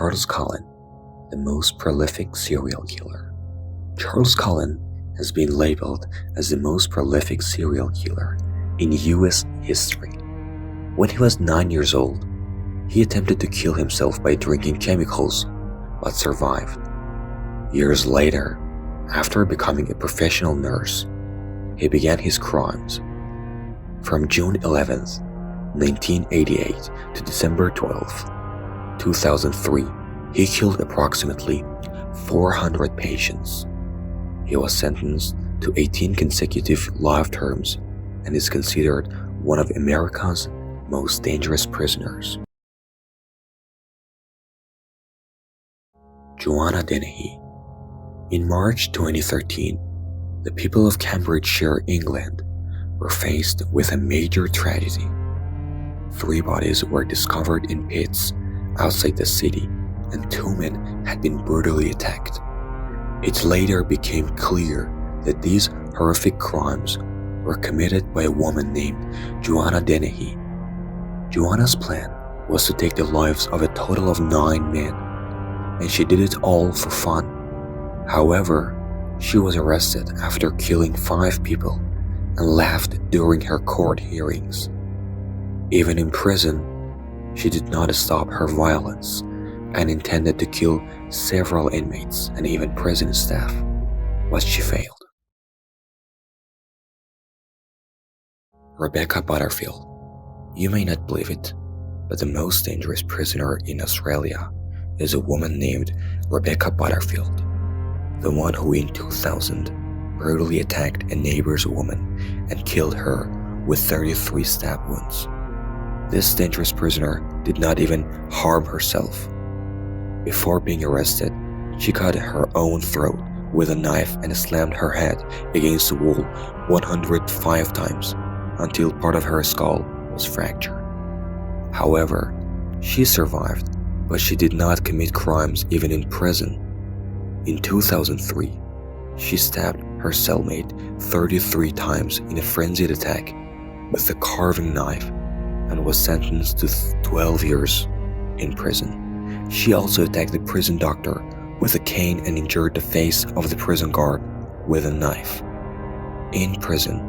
Charles Cullen, the most prolific serial killer. Charles Cullen has been labeled as the most prolific serial killer in US history. When he was 9 years old, he attempted to kill himself by drinking chemicals, but survived. Years later, after becoming a professional nurse, he began his crimes. From June 11th, 1988 to December 12th, 2003, he killed approximately 400 patients. He was sentenced to 18 consecutive life terms and is considered one of America's most dangerous prisoners. Joanna Dennehy. In March 2013, the people of Cambridgeshire, England, were faced with a major tragedy. 3 bodies were discovered in pits outside the city, and 2 men had been brutally attacked. It later became clear that these horrific crimes were committed by a woman named Joanna Dennehy. Joanna's plan was to take the lives of a total of 9 men, and she did it all for fun. However, she was arrested after killing 5 people and laughed during her court hearings. Even in prison, she did not stop her violence and intended to kill several inmates and even prison staff, but she failed. Rebecca Butterfield. You may not believe it, but the most dangerous prisoner in Australia is a woman named Rebecca Butterfield, the one who in 2000 brutally attacked a neighbor's woman and killed her with 33 stab wounds. This dangerous prisoner did not even harm herself. Before being arrested, she cut her own throat with a knife and slammed her head against the wall 105 times until part of her skull was fractured. However, she survived, but she did not commit crimes even in prison. In 2003, she stabbed her cellmate 33 times in a frenzied attack with a carving knife and was sentenced to 12 years in prison. She also attacked the prison doctor with a cane and injured the face of the prison guard with a knife. In prison,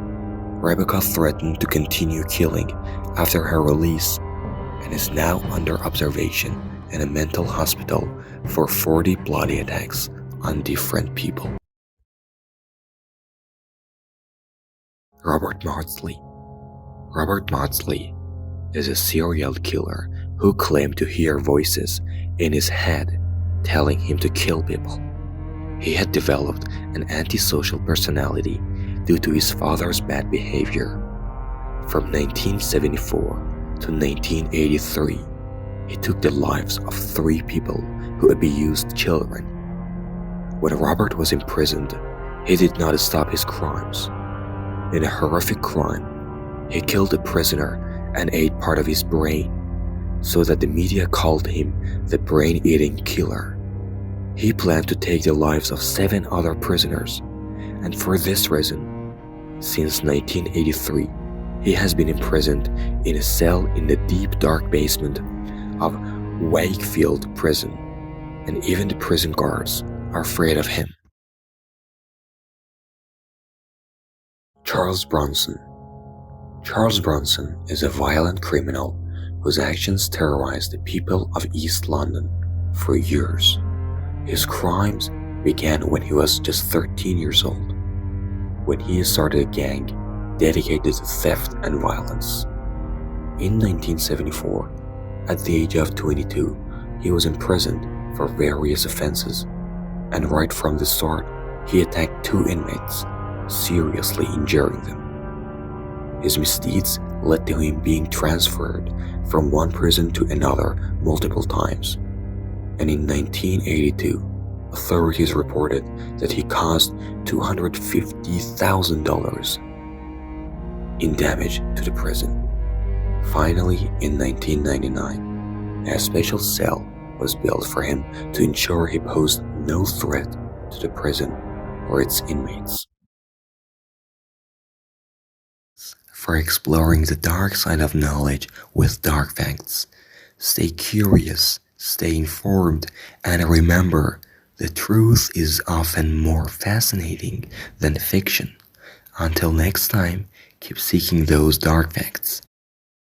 Rebecca threatened to continue killing after her release and is now under observation in a mental hospital for 40 bloody attacks on different people. Robert Maudsley. Robert Maudsley is a serial killer who claimed to hear voices in his head telling him to kill people. He had developed an antisocial personality due to his father's bad behavior. From 1974 to 1983, he took the lives of 3 people who abused children. When Robert was imprisoned, he did not stop his crimes. In a horrific crime, he killed a prisoner and ate part of his brain, so that the media called him the brain-eating killer. He planned to take the lives of 7 other prisoners, and for this reason, since 1983, he has been imprisoned in a cell in the deep dark basement of Wakefield Prison, and even the prison guards are afraid of him. Charles Bronson. Charles Bronson is a violent criminal whose actions terrorized the people of East London for years. His crimes began when he was just 13 years old, when he started a gang dedicated to theft and violence. In 1974, at the age of 22, he was imprisoned for various offenses, and right from the start, he attacked 2 inmates, seriously injuring them. His misdeeds led to him being transferred from one prison to another multiple times, and in 1982, authorities reported that he caused $250,000 in damage to the prison. Finally, in 1999, a special cell was built for him to ensure he posed no threat to the prison or its inmates. For exploring the dark side of knowledge with dark facts, stay curious Stay informed and remember the truth is often more fascinating than fiction. Until next time, keep seeking those dark facts.